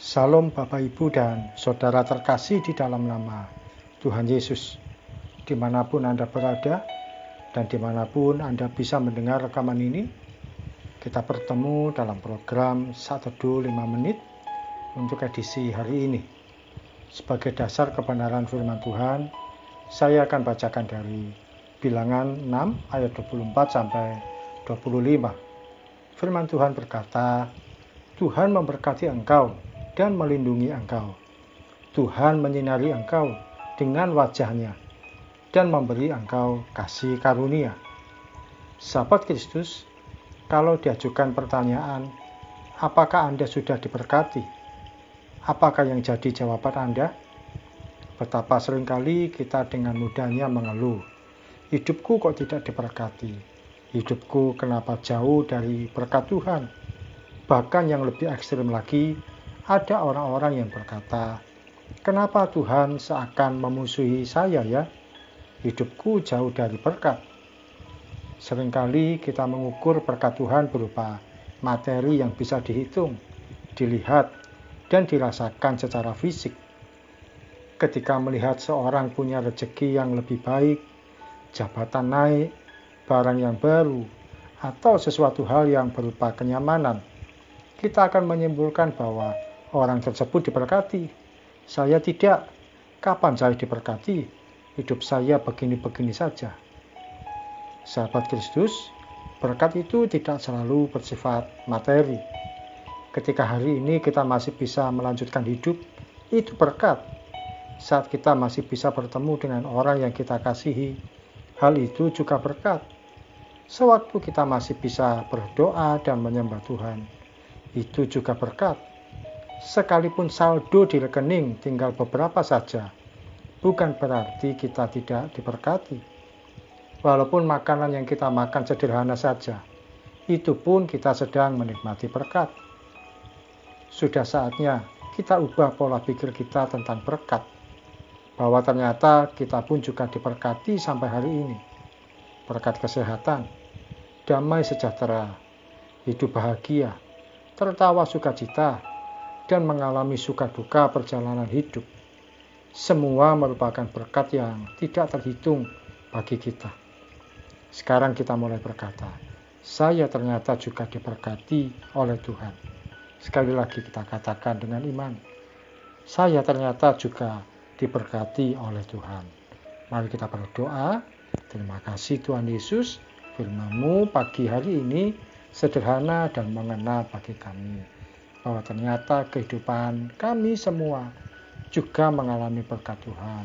Salam Bapak Ibu dan Saudara terkasih di dalam nama Tuhan Yesus. Dimanapun Anda berada dan dimanapun Anda bisa mendengar rekaman ini, kita bertemu dalam program 1 5 menit untuk edisi hari ini. Sebagai dasar kebenaran firman Tuhan, saya akan bacakan dari Bilangan 6 ayat 24 sampai 25. Firman Tuhan berkata, Tuhan memberkati engkau dan melindungi engkau. Tuhan menyinari engkau dengan wajah-Nya dan memberi engkau kasih karunia. Sahabat Kristus, kalau diajukan pertanyaan, apakah Anda sudah diberkati? Apakah yang jadi jawaban Anda? Betapa seringkali kita dengan mudahnya mengeluh. Hidupku kok tidak diberkati? Hidupku kenapa jauh dari berkat Tuhan? Bahkan yang lebih ekstrim lagi, ada orang-orang yang berkata, kenapa Tuhan seakan memusuhi saya ya? Hidupku jauh dari berkat. Seringkali kita mengukur berkat Tuhan berupa materi yang bisa dihitung, dilihat, dan dirasakan secara fisik. Ketika melihat seorang punya rezeki yang lebih baik, jabatan naik, barang yang baru, atau sesuatu hal yang berupa kenyamanan, kita akan menyimpulkan bahwa orang tersebut diberkati. Saya tidak. Kapan saya diberkati? Hidup saya begini-begini saja. Sahabat Kristus, berkat itu tidak selalu bersifat materi. Ketika hari ini kita masih bisa melanjutkan hidup, itu berkat. Saat kita masih bisa bertemu dengan orang yang kita kasihi, hal itu juga berkat. Sewaktu kita masih bisa berdoa dan menyembah Tuhan, itu juga berkat. Sekalipun saldo di rekening tinggal beberapa saja, bukan berarti kita tidak diberkati. Walaupun makanan yang kita makan sederhana saja, itu pun kita sedang menikmati berkat. Sudah saatnya kita ubah pola pikir kita tentang berkat, bahwa ternyata kita pun juga diberkati sampai hari ini. Berkat kesehatan, damai sejahtera, hidup bahagia, tertawa sukacita, dan mengalami suka duka perjalanan hidup. Semua merupakan berkat yang tidak terhitung bagi kita. Sekarang kita mulai berkata, saya ternyata juga diberkati oleh Tuhan. Sekali lagi kita katakan dengan iman, saya ternyata juga diberkati oleh Tuhan. Mari kita berdoa. Terima kasih Tuhan Yesus, firman-Mu pagi hari ini sederhana dan mengena bagi kami, bahwa ternyata kehidupan kami semua juga mengalami berkat Tuhan.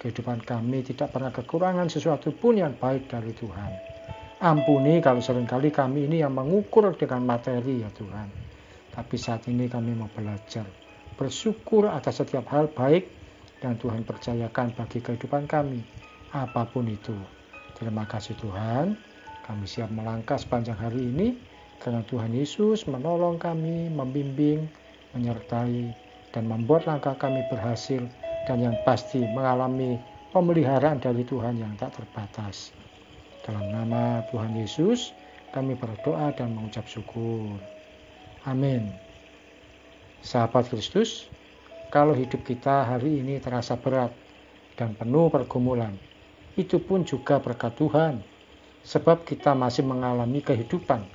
Kehidupan kami tidak pernah kekurangan sesuatu pun yang baik dari Tuhan. Ampuni kalau seringkali kami ini yang mengukur dengan materi ya Tuhan. Tapi saat ini kami mau belajar bersyukur atas setiap hal baik yang Tuhan percayakan bagi kehidupan kami, apapun itu. Terima kasih Tuhan, kami siap melangkah sepanjang hari ini, karena Tuhan Yesus menolong kami, membimbing, menyertai, dan membuat langkah kami berhasil, dan yang pasti mengalami pemeliharaan dari Tuhan yang tak terbatas. Dalam nama Tuhan Yesus, kami berdoa dan mengucap syukur. Amin. Sahabat Kristus, kalau hidup kita hari ini terasa berat dan penuh pergumulan, itu pun juga berkat Tuhan, sebab kita masih mengalami kehidupan.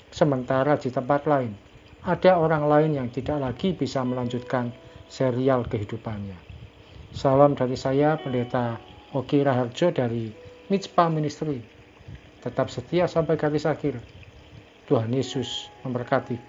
Sementara di tempat lain, ada orang lain yang tidak lagi bisa melanjutkan serial kehidupannya. Salam dari saya, Pendeta Oki Raharjo dari Mitspa Ministry. Tetap setia sampai garis akhir. Tuhan Yesus memberkati.